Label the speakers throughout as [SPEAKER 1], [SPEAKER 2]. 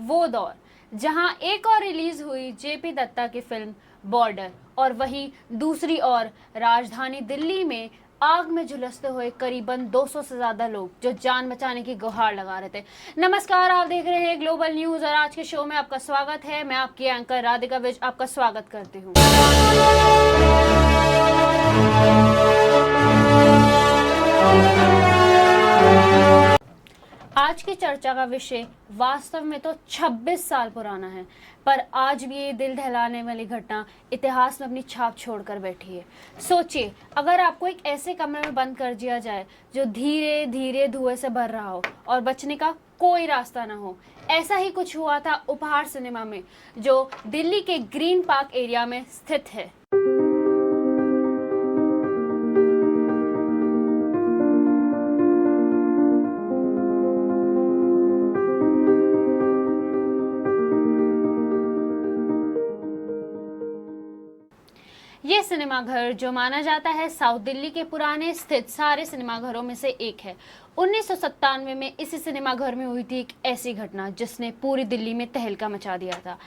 [SPEAKER 1] वो दौर जहां एक और रिलीज हुई जेपी दत्ता की फिल्म बॉर्डर और वहीं दूसरी ओर राजधानी दिल्ली में आग में झुलसते हुए करीबन 200 से ज्यादा लोग जो जान बचाने की गुहार लगा रहे थे। नमस्कार, आप देख रहे हैं ग्लोबल न्यूज और आज के शो में आपका स्वागत है। मैं आपकी एंकर राधिका विज आपका स्वागत करती हूँ। आज की चर्चा का विषय वास्तव में तो 26 साल पुराना है, पर आज भी ये दिल दहलाने वाली घटना इतिहास में अपनी छाप छोड़कर बैठी है। सोचिए, अगर आपको एक ऐसे कमरे में बंद कर दिया जाए जो धीरे धीरे धुएं से भर रहा हो और बचने का कोई रास्ता ना हो। ऐसा ही कुछ हुआ था उपहार सिनेमा में, जो दिल्ली के ग्रीन पार्क एरिया में स्थित है। ये सिनेमाघर जो माना जाता है साउथ दिल्ली के पुराने स्थित सारे सिनेमाघरों में से एक है। 1997 में इसी सिनेमाघर में हुई थी एक ऐसी घटना जिसने पूरी दिल्ली में तहलका मचा दिया था।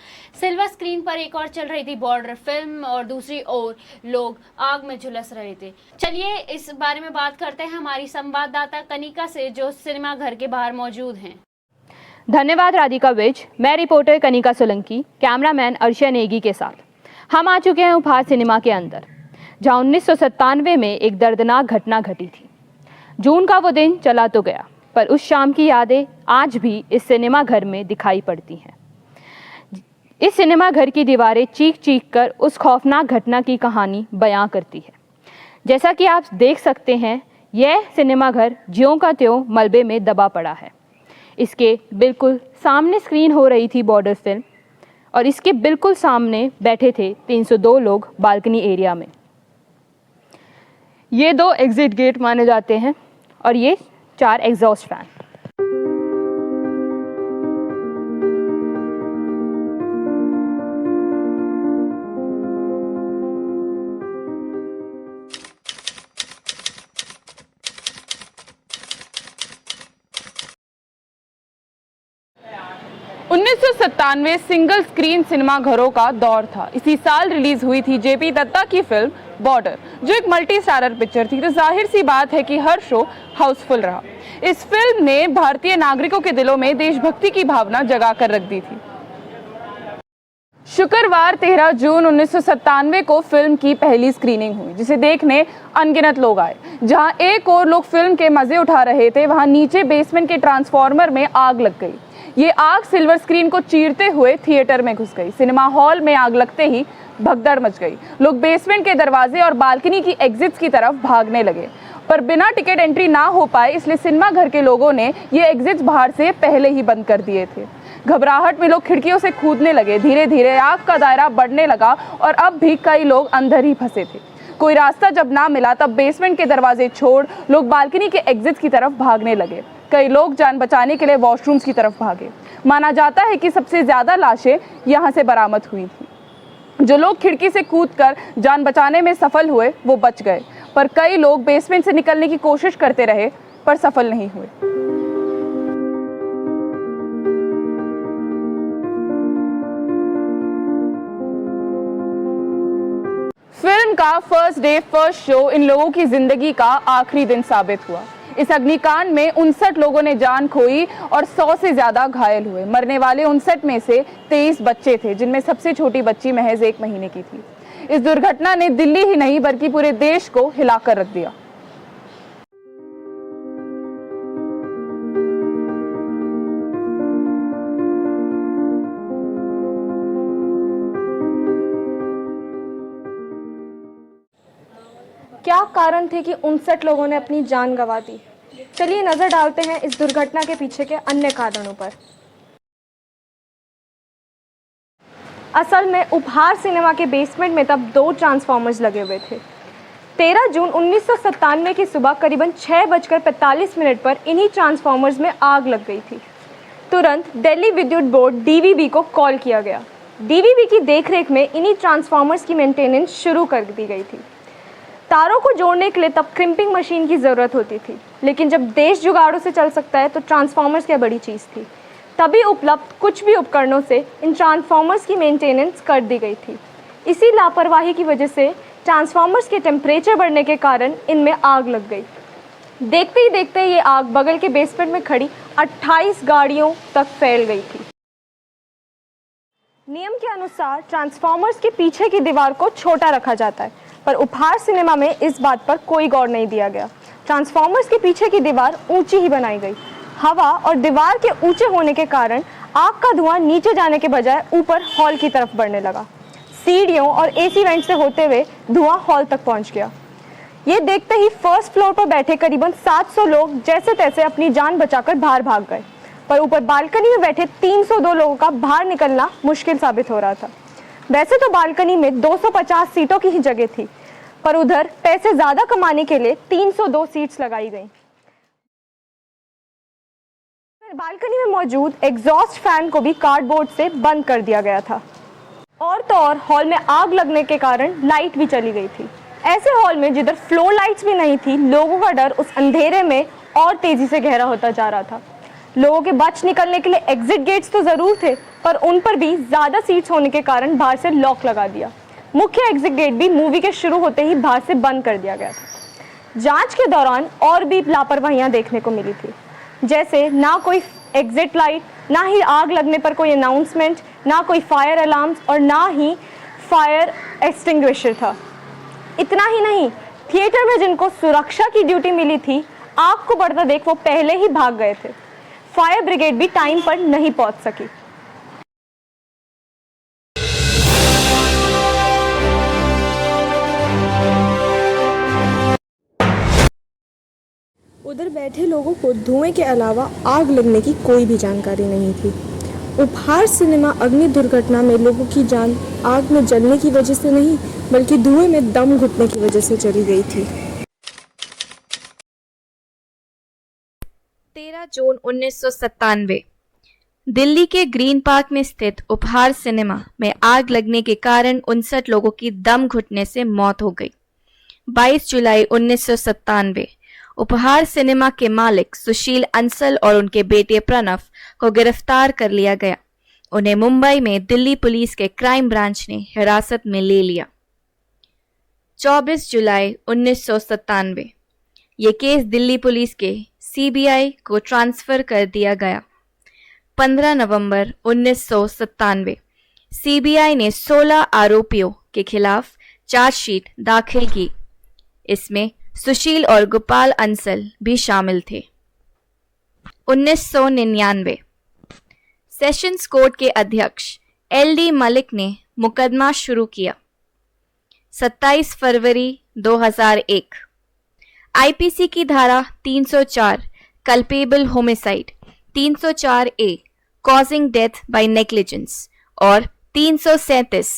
[SPEAKER 1] सिल्वर स्क्रीन पर एक और चल रही थी बॉर्डर फिल्म और दूसरी ओर लोग आग में झुलस रहे थे। चलिए इस बारे में बात करते हैं हमारी संवाददाता कनिका से, जो सिनेमाघर के बाहर मौजूद हैं।
[SPEAKER 2] धन्यवाद राधिका विज। मैं रिपोर्टर कनिका सोलंकी कैमरामैन अर्शय नेगी के साथ हम आ चुके हैं उपहार सिनेमा के अंदर, जहां 1997 में एक दर्दनाक घटना घटी थी। जून का वो दिन चला तो गया, पर उस शाम की यादें आज भी इस सिनेमा घर में दिखाई पड़ती हैं। इस सिनेमा घर की दीवारें चीख चीख कर उस खौफनाक घटना की कहानी बयां करती है। जैसा कि आप देख सकते हैं, यह सिनेमा घर ज्यों का त्यों मलबे में दबा पड़ा है। इसके बिल्कुल सामने स्क्रीन हो रही थी बॉर्डर फिल्म और इसके बिल्कुल सामने बैठे थे 302 लोग बालकनी एरिया में। ये 2 एग्जिट गेट माने जाते हैं और ये 4 exhaust fan.
[SPEAKER 3] 1997 single screen cinema घरों का दौर था। इसी साल रिलीज हुई थी जेपी दत्ता की फिल्म बॉर्डर, जो एक मल्टी स्टारर पिक्चर थी। तो जाहिर सी बात है कि हर शो हाउसफुल रहा। इस फिल्म ने भारतीय नागरिकों के दिलों में देशभक्ति की भावना जगा कर रख दी थी। शुक्रवार 13 जून 1997 को फिल्म की पहली स्क्रीनिंग हुई, जिसे देखने अनगिनत लोग आए। जहां एक और लोग फिल्म के मजे उठा रहे थे, वहां नीचे बेसमेंट के ट्रांसफार्मर में आग लग गई। ये आग सिल्वर स्क्रीन को चीरते हुए थिएटर में घुस गई। सिनेमा हॉल में आग लगते ही भगदड़ मच गई। लोग बेसमेंट के दरवाजे और बालकनी की एग्जिट्स की तरफ भागने लगे, पर बिना टिकट एंट्री ना हो पाए, इसलिए सिनेमा घर के लोगों ने ये एग्जिट्स बाहर से पहले ही बंद कर दिए थे। घबराहट में लोग खिड़कियों से कूदने लगे। धीरे धीरे आग का दायरा बढ़ने लगा और अब भी कई लोग अंदर ही फंसे थे। कोई रास्ता जब ना मिला, तब बेसमेंट के दरवाजे छोड़ लोग बालकनी के एग्जिट्स की तरफ भागने लगे। कई लोग जान बचाने के लिए वॉशरूम्स की तरफ भागे। माना जाता है कि सबसे ज्यादा लाशें यहां से बरामद हुई थी। जो लोग खिड़की से कूदकर जान बचाने में सफल हुए वो बच गए, पर कई लोग बेसमेंट से निकलने की कोशिश करते रहे पर सफल नहीं हुए। फिल्म का first day first show in लोगों की जिंदगी का आखिरी दिन साबित हुआ। इस अग्निकांड में 59 लोगों ने जान खोई और 100 से ज्यादा घायल हुए। मरने वाले 59 में से 23 बच्चे थे, जिनमें सबसे छोटी बच्ची महज 1 महीने की थी। इस दुर्घटना ने दिल्ली ही नहीं बल्कि पूरे देश को हिलाकर रख दिया।
[SPEAKER 4] क्या कारण थे कि 59 लोगों ने अपनी जान गंवा दी? चलिए नजर डालते हैं इस दुर्घटना के पीछे के अन्य कारणों पर। असल में उपहार सिनेमा के बेसमेंट में तब 2 ट्रांसफार्मर्स लगे हुए थे। 13 जून 1997 की सुबह करीबन 6:45 पर इन्हीं ट्रांसफार्मर्स में आग लग गई थी। तुरंत दिल्ली विद्युत बोर्ड डीवीबी को कॉल किया गया। डीवीबी की देखरेख में इन्हीं ट्रांसफार्मर्स की मेंटेनेंस शुरू कर दी गई थी। तारों को जोड़ने के लिए तब क्रिम्पिंग मशीन की ज़रूरत होती थी, लेकिन जब देश जुगाड़ों से चल सकता है तो ट्रांसफार्मर्स क्या बड़ी चीज़ थी। तभी उपलब्ध कुछ भी उपकरणों से इन ट्रांसफार्मर्स की मेंटेनेंस कर दी गई थी। इसी लापरवाही की वजह से ट्रांसफार्मर्स के टेम्परेचर बढ़ने के कारण इनमें आग लग गई। देखते ही देखते ये आग बगल के बेसमेंट में खड़ी 28 गाड़ियों तक फैल गई थी। नियम के अनुसार ट्रांसफार्मर्स के पीछे की दीवार को छोटा रखा जाता है, पर उपहार सिनेमा में इस बात पर कोई गौर नहीं दिया गया। ट्रांसफार्मर्स के पीछे की दीवार ऊंची ही बनाई गई। हवा और दीवार के ऊंचे होने के कारण आग का धुआं नीचे जाने के बजाय ऊपर हॉल की तरफ बढ़ने लगा। सीढ़ियों और एसी वेंट से होते हुए धुआं हॉल तक पहुंच गया। ये देखते ही फर्स्ट फ्लोर पर बैठे करीबन 700 लोग जैसे तैसे अपनी जान बचाकर बाहर भाग गए, पर ऊपर बालकनी में बैठे 302 लोगों का बाहर निकलना मुश्किल साबित हो रहा था। वैसे तो बालकनी में 250 सीटों की ही जगह थी, पर उधर पैसे ज्यादा कमाने के लिए 302 सीट्स लगाई गई। बालकनी में मौजूद एग्जॉस्ट फैन को भी कार्डबोर्ड से बंद कर दिया गया था। और तो और हॉल में आग लगने के कारण लाइट भी चली गई थी। ऐसे हॉल में जिधर फ्लोर लाइट्स भी नहीं थी, लोगों का डर उस अंधेरे में और तेजी से गहरा होता जा रहा था। लोगों के बच निकलने के लिए एग्जिट गेट्स तो जरूर थे, पर उन पर भी ज्यादा सीट्स होने के कारण बाहर से लॉक लगा दिया। मुख्य एग्जिट गेट भी मूवी के शुरू होते ही बाहर से बंद कर दिया गया था। जांच के दौरान और भी लापरवाहियां देखने को मिली थी, जैसे ना कोई एग्जिट लाइट, ना ही आग लगने पर कोई अनाउंसमेंट, ना कोई फायर अलार्म्स और ना ही फायर एक्सटिंग्विशर था। इतना ही नहीं, थिएटर में जिनको सुरक्षा की ड्यूटी मिली थी, आग को बढ़ता देख वो पहले ही भाग गए थे। फायर ब्रिगेड भी टाइम पर नहीं पहुंच सकी।
[SPEAKER 5] उधर बैठे लोगों को धुएं के अलावा आग लगने की कोई भी जानकारी नहीं थी। उपहार सिनेमा अग्नि दुर्घटना में लोगों की जान आग में जलने की वजह से नहीं, बल्कि धुएं में दम घुटने की वजह से चली गई थी।
[SPEAKER 6] 13 जून 1997 दिल्ली के ग्रीन पार्क में स्थित उपहार सिनेमा में आग लगने के कारण 59 लोगों की दम घुटने से मौत हो गई। 22 जुलाई 1997 उपहार सिनेमा के मालिक सुशील अंसल और उनके बेटे प्रणव को गिरफ्तार कर लिया गया। उन्हें मुंबई में दिल्ली पुलिस के क्राइम ब्रांच ने हिरासत में ले लिया। 24 जुलाई 1997 ये केस दिल्ली पुलिस के सीबीआई को ट्रांसफर कर दिया गया। 15 नवंबर 1997 सीबीआई ने 16 आरोपियों के खिलाफ चार्जशीट दाखिल की। इसमें सुशील और गोपाल अंसल भी शामिल थे। 1999 सेशंस कोर्ट के अध्यक्ष एलडी मलिक ने मुकदमा शुरू किया। 27 फरवरी 2001 आईपीसी की धारा 304 culpable homicide, 304 A causing death by negligence और 337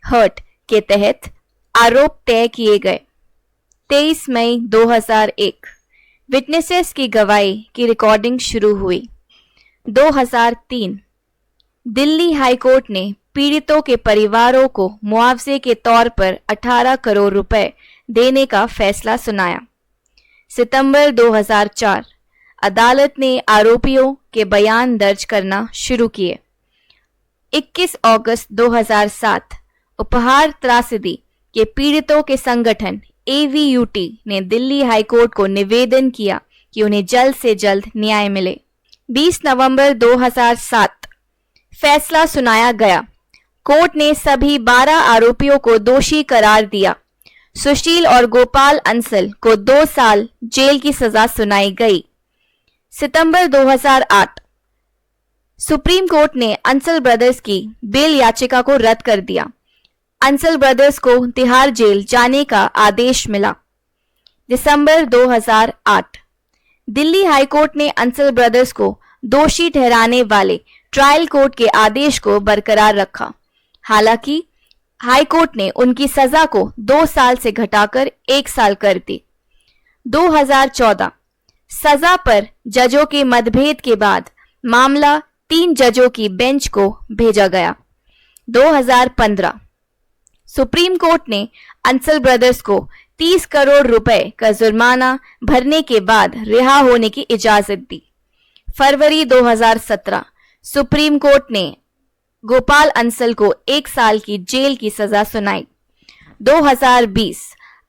[SPEAKER 6] हर्ट के तहत आरोप तय किए गए। 23 मई 2001 विटनेसेस की गवाही की रिकॉर्डिंग शुरू हुई। 2003 दिल्ली हाईकोर्ट ने पीड़ितों के परिवारों को मुआवजे के तौर पर 18 करोड़ रुपए देने का फैसला सुनाया। सितंबर 2004 अदालत ने आरोपियों के बयान दर्ज करना शुरू किए। 21 अगस्त 2007 उपहार त्रासदी के पीड़ितों के संगठन एवीयूटी ने दिल्ली हाईकोर्ट को निवेदन किया कि उन्हें जल्द से जल्द न्याय मिले। 20 नवंबर 2007 फैसला सुनाया गया। कोर्ट ने सभी 12 आरोपियों को दोषी करार दिया। सुशील और गोपाल अंसल को 2 साल जेल की सजा सुनाई गई। सितंबर 2008 सुप्रीम कोर्ट ने अंसल ब्रदर्स की बेल याचिका को रद्द कर दिया। अंसल ब्रदर्स को तिहाड़ जेल जाने का आदेश मिला। दिसंबर 2008 दिल्ली हाईकोर्ट ने अंसल ब्रदर्स को दोषी ठहराने वाले ट्रायल कोर्ट के आदेश को बरकरार रखा। हालांकि हाईकोर्ट ने उनकी सजा को 2 साल से घटाकर 1 साल कर दी। 2014 सजा पर जजों के मतभेद के बाद मामला 3 जजों की बेंच को भेजा गया। 2015 सुप्रीम कोर्ट ने अंसल ब्रदर्स को 30 करोड़ रुपए का जुर्माना भरने के बाद रिहा होने की इजाजत दी। फरवरी 2017 सुप्रीम कोर्ट ने गोपाल अंसल को 1 साल की जेल की सजा सुनाई। 2020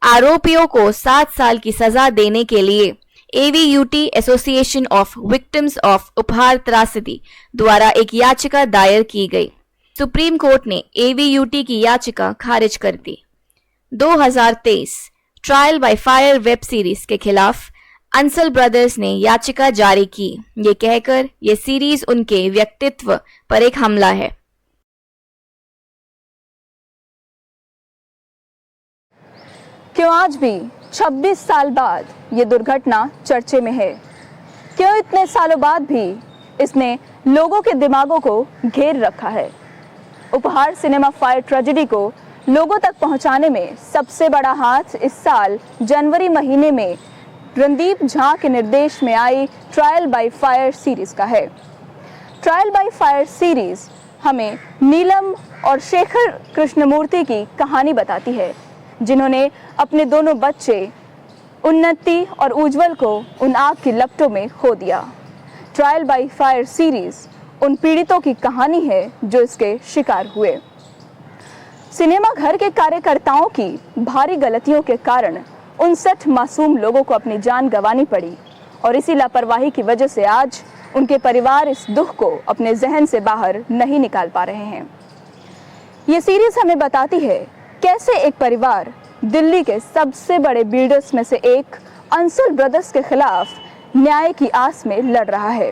[SPEAKER 6] आरोपियों को 7 साल की सजा देने के लिए AVUT association of victims of उपहार त्रासदी द्वारा एक याचिका दायर की गई। सुप्रीम कोर्ट ने AVUT की याचिका खारिज कर दी। 2023 trial by fire web series के खिलाफ अंसल ब्रदर्स ने याचिका जारी की, ये कहकर ये सीरीज उनके व्यक्तित्व पर एक हमला है।
[SPEAKER 3] क्यों आज भी 26 साल बाद ये दुर्घटना चर्चे में है? क्यों इतने सालों बाद भी इसने लोगों के दिमागों को घेर रखा है? उपहार सिनेमा फायर ट्रेजेडी को लोगों तक पहुंचाने में सबसे बड़ा हाथ इस साल जनवरी महीने में रणदीप झा के निर्देश में आई ट्रायल बाय फायर सीरीज का है। ट्रायल बाय फायर सीरीज हमें नीलम और शेखर कृष्णमूर्ति की कहानी बताती है, जिन्होंने अपने दोनों बच्चे उन्नति और उज्जवल को उन आग की लपटों में खो दिया। ट्रायल बाय फायर सीरीज उन पीड़ितों की कहानी है जो इसके शिकार हुए। सिनेमा घर के कार्यकर्ताओं की भारी गलतियों के कारण 59 मासूम लोगों को अपनी जान गंवानी पड़ी और इसी लापरवाही की वजह से आज उनके परिवार इस दुख को अपने जहन से बाहर नहीं निकाल पा रहे हैं। ये सीरीज हमें बताती है कैसे एक परिवार दिल्ली के सबसे बड़े बिल्डर्स में से एक अंसल ब्रदर्स के खिलाफ न्याय की आस में लड़ रहा है।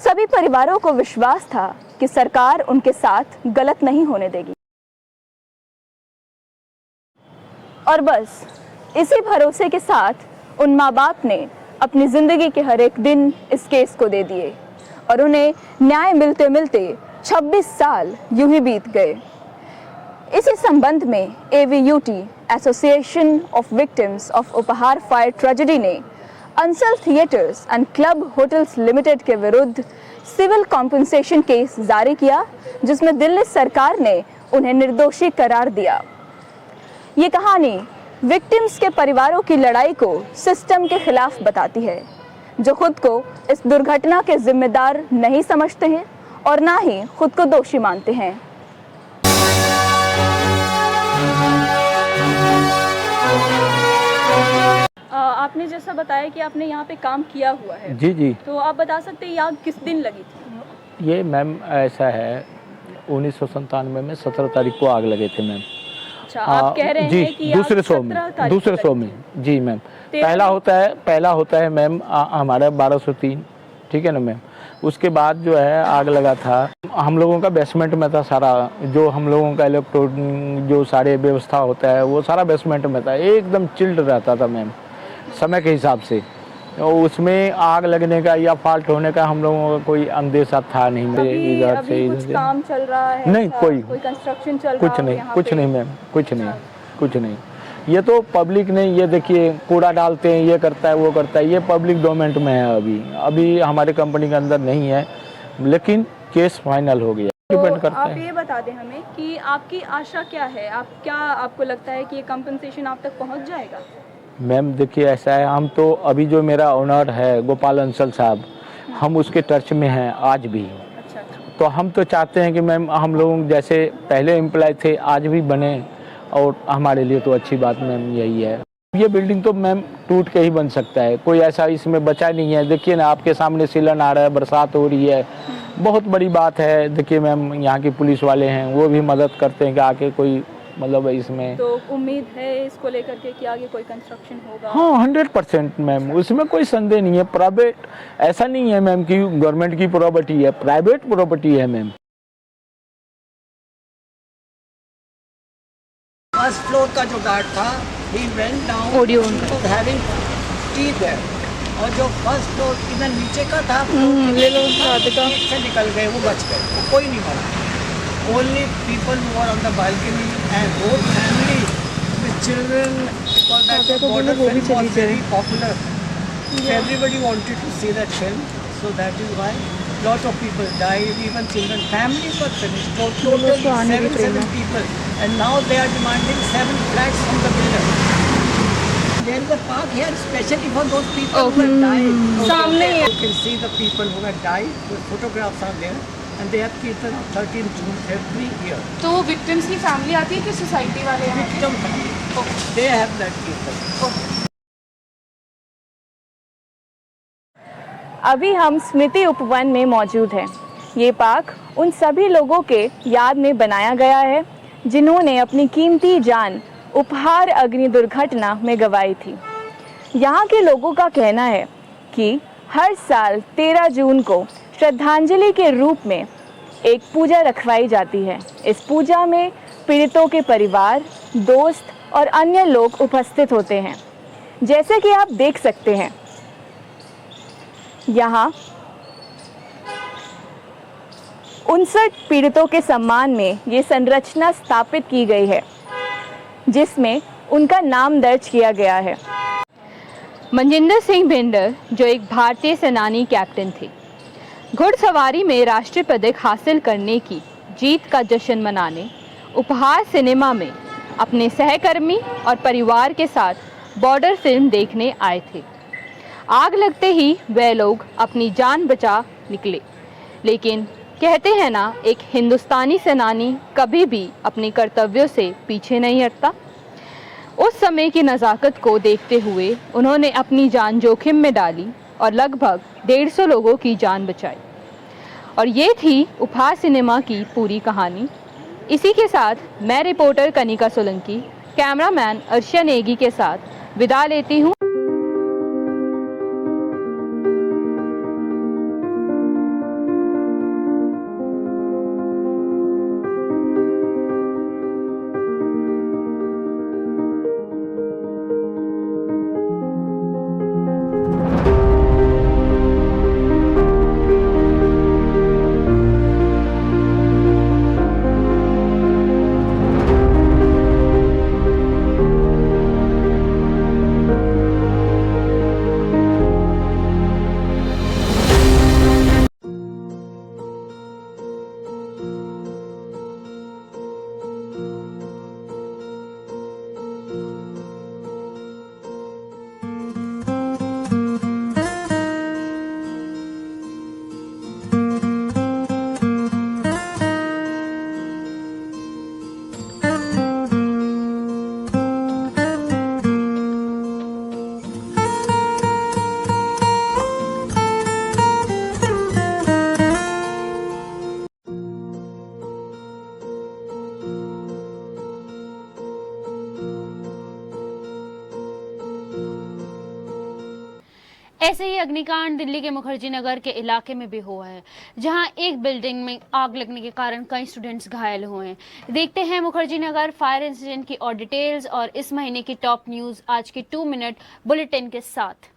[SPEAKER 3] सभी परिवारों को विश्वास था कि सरकार उनके साथ गलत नहीं होने देगी और बस इसी भरोसे के साथ उन माँ बाप ने अपनी जिंदगी के हर एक दिन इस केस को दे दिए और उन्हें न्याय मिलते मिलते 26 साल यूं ही बीत गए। इसी संबंध में AVUT association of victims of उपहार फायर ट्रेजेडी ने Ansal theatres and club hotels limited के विरुद्ध सिविल कॉम्पनसेशन केस जारी किया, जिसमें दिल्ली सरकार ने उन्हें निर्दोषी करार दिया। ये कहानी विक्टिम्स के परिवारों की लड़ाई को सिस्टम के खिलाफ बताती है, जो खुद को इस दुर्घटना के जिम्मेदार नहीं समझते हैं और ना ही खुद को दोषी मानते हैं। आपने जैसा बताया कि आपने यहाँ पे काम किया हुआ है,
[SPEAKER 7] जी जी,
[SPEAKER 3] तो आप बता सकते हैं ये आग किस दिन लगी थी?
[SPEAKER 7] ये मैम ऐसा है 1997 में 17 तारीख को आग लगे थे मैम।
[SPEAKER 3] अच्छा, आप कह रहे
[SPEAKER 7] जी,
[SPEAKER 3] हैं कि
[SPEAKER 7] दूसरे शो में जी मैम। पहला होता है मैम हमारा 1203, ठीक है ना मैम। उसके बाद जो है आग लगा था, हम लोगों का बेसमेंट में था सारा, जो हम लोगों का इलेक्ट्रॉनिक जो सारे व्यवस्था होता है वो सारा बेसमेंट में था, एकदम चिल्ड रहता था मैम समय के हिसाब से। उसमें आग लगने का या फॉल्ट होने का हम लोगों का कोई अंदेशा था नहीं। इधर से इधर
[SPEAKER 3] काम चल रहा है?
[SPEAKER 7] नहीं, कोई
[SPEAKER 3] कंस्ट्रक्शन चल
[SPEAKER 7] कुछ नहीं, कुछ नहीं मैम, कुछ नहीं। ये तो पब्लिक ने, ये देखिए कूड़ा डालते हैं, ये करता है वो करता है, ये पब्लिक डोमेन में है। अभी हमारे कंपनी के अंदर नहीं है, लेकिन केस फाइनल हो गया। डिपेंड करता है।
[SPEAKER 3] आप ये बता दें हमें कि आपकी आशा क्या है, आपको लगता है कि ये कंपनसेशन आप तक पहुंच जाएगा?
[SPEAKER 7] मैम देखिए ऐसा है, हम तो अभी जो मेरा ओनर है गोपाल अंसल साहब, हम उसके टच में हैं आज भी।
[SPEAKER 3] अच्छा।
[SPEAKER 7] तो हम तो चाहते हैं कि मैम हम लोग जैसे पहले एम्प्लॉय थे आज भी बने, और हमारे लिए तो अच्छी बात मैम यही है। ये बिल्डिंग तो मैम टूट के ही बन सकता है, कोई ऐसा इसमें बचा नहीं है। देखिए ना, आपके सामने सीलन आ रहा है, बरसात हो रही है, बहुत बड़ी बात है। देखिए मैम यहाँ की पुलिस वाले हैं, वो भी मदद करते हैं कि आके कोई मतलब इसमें। तो
[SPEAKER 3] उम्मीद है इसको लेकर के कि आगे कोई कंस्ट्रक्शन होगा?
[SPEAKER 7] हाँ 100% मैम, उसमें कोई संदेह नहीं है। प्राइवेट ऐसा नहीं है मैम कि गवर्नमेंट की प्रॉपर्टी है, प्राइवेट प्रॉपर्टी है मैम।
[SPEAKER 8] फर्स्ट फ्लोर का जो गार्ड था, he went down to having tea there, और जो फर्स्ट फ्लोर इधर नीचे का था से निकल गए, वो बच गए, वो कोई नहीं मरा। Only people who are on the balcony and whole family with children, because that border film was very popular. Everybody wanted to see that film, so that is why lot of people died, even children. Families were finished. Totally 7 people, and now they are demanding 7 flats from the builder. there is a park here specially for those people who have died.
[SPEAKER 3] सामने ही है।
[SPEAKER 8] You can see the people who have died. The photographs are there, and they have Kirtan 13 June every year.
[SPEAKER 3] तो वो victims की family आती है कि society वाले यहाँ?
[SPEAKER 8] Victim family. They have that Kirtan.
[SPEAKER 3] अभी हम स्मृति उपवन में मौजूद हैं। ये पार्क उन सभी लोगों के याद में बनाया गया है जिन्होंने अपनी कीमती जान उपहार अग्नि दुर्घटना में गंवाई थी। यहाँ के लोगों का कहना है कि हर साल 13 जून को श्रद्धांजलि के रूप में एक पूजा रखवाई जाती है। इस पूजा में पीड़ितों के परिवार, दोस्त और अन्य लोग उपस्थित होते हैं। जैसे कि आप देख सकते हैं, यहाँ 59 पीड़ितों के सम्मान में ये संरचना स्थापित की गई है जिसमें उनका नाम दर्ज किया गया है।
[SPEAKER 2] मनजिंदर सिंह भिंडर जो एक भारतीय सेनानी कैप्टन थे, घुड़सवारी में राष्ट्रीय पदक हासिल करने की जीत का जश्न मनाने उपहार सिनेमा में अपने सहकर्मी और परिवार के साथ बॉर्डर फिल्म देखने आए थे। आग लगते ही वह लोग अपनी जान बचा निकले, लेकिन कहते हैं ना, एक हिंदुस्तानी सेनानी कभी भी अपने कर्तव्यों से पीछे नहीं हटता। उस समय की नज़ाकत को देखते हुए उन्होंने अपनी जान जोखिम में डाली और लगभग 150 लोगों की जान बचाई। और ये थी उपहार सिनेमा की पूरी कहानी। इसी के साथ मैं रिपोर्टर कनिका सोलंकी, कैमरामैन अर्शिया नेगी के साथ विदा लेती हूँ।
[SPEAKER 1] ऐसे ही अग्निकांड दिल्ली के मुखर्जी नगर के इलाके में भी हुआ है, जहां एक बिल्डिंग में आग लगने के कारण कई स्टूडेंट्स घायल हुए हैं। देखते हैं मुखर्जी नगर फायर इंसिडेंट की और डिटेल्स और इस महीने की टॉप न्यूज आज के 2 मिनट बुलेटिन के साथ।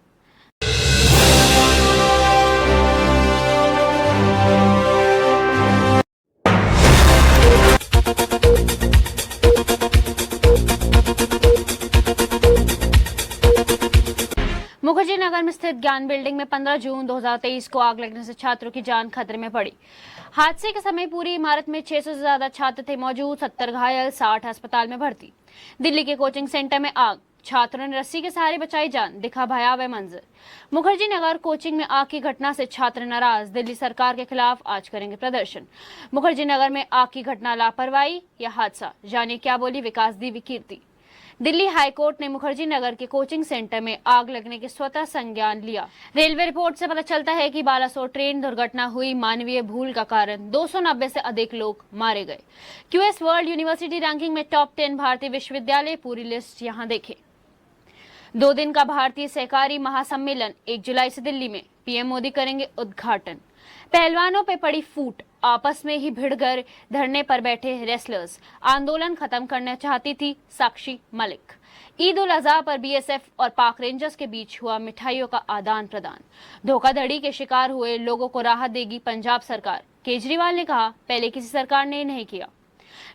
[SPEAKER 1] मुखर्जी नगर में स्थित ज्ञान बिल्डिंग में 15 जून 2023 को आग लगने से छात्रों की जान खतरे में पड़ी। हादसे के समय पूरी इमारत में 600 से ज्यादा छात्र थे मौजूद, 70 घायल, 60 अस्पताल में भर्ती। दिल्ली के कोचिंग सेंटर में आग, छात्रों ने रस्सी के सहारे बचाई जान, दिखा भयावह मंजर। मुखर्जी नगर कोचिंग में आग की घटना से छात्र नाराज, दिल्ली सरकार के खिलाफ आज करेंगे प्रदर्शन। मुखर्जी नगर में आग की घटना लापरवाही या हादसा, जानिए क्या बोली विकास देवी कीर्ति। दिल्ली हाईकोर्ट ने मुखर्जी नगर के कोचिंग सेंटर में आग लगने के स्वतः संज्ञान लिया। रेलवे रिपोर्ट से पता चलता है कि बालासोर ट्रेन दुर्घटना हुई मानवीय भूल का कारण 290 से अधिक लोग मारे गए। क्यूएस वर्ल्ड यूनिवर्सिटी रैंकिंग में टॉप 10 भारतीय विश्वविद्यालय, पूरी लिस्ट यहाँ देखें। 2 दिन का भारतीय सहकारी महासम्मेलन 1 जुलाई से दिल्ली में, पीएम मोदी करेंगे उद्घाटन। पहलवानों पे पड़ी फूट, आपस में ही भिड़ कर धरने पर बैठे रेसलर्स, आंदोलन खत्म करना चाहती थी साक्षी मलिक। ईद उल अजहा पर बीएसएफ और पाक रेंजर्स के बीच हुआ मिठाइयों का आदान प्रदान। धोखाधड़ी के शिकार हुए लोगों को राहत देगी पंजाब सरकार, केजरीवाल ने कहा, पहले किसी सरकार ने नहीं किया।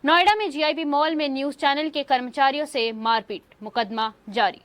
[SPEAKER 1] नोएडा में जीआईपी मॉल में न्यूज चैनल के कर्मचारियों से मारपीट, मुकदमा जारी।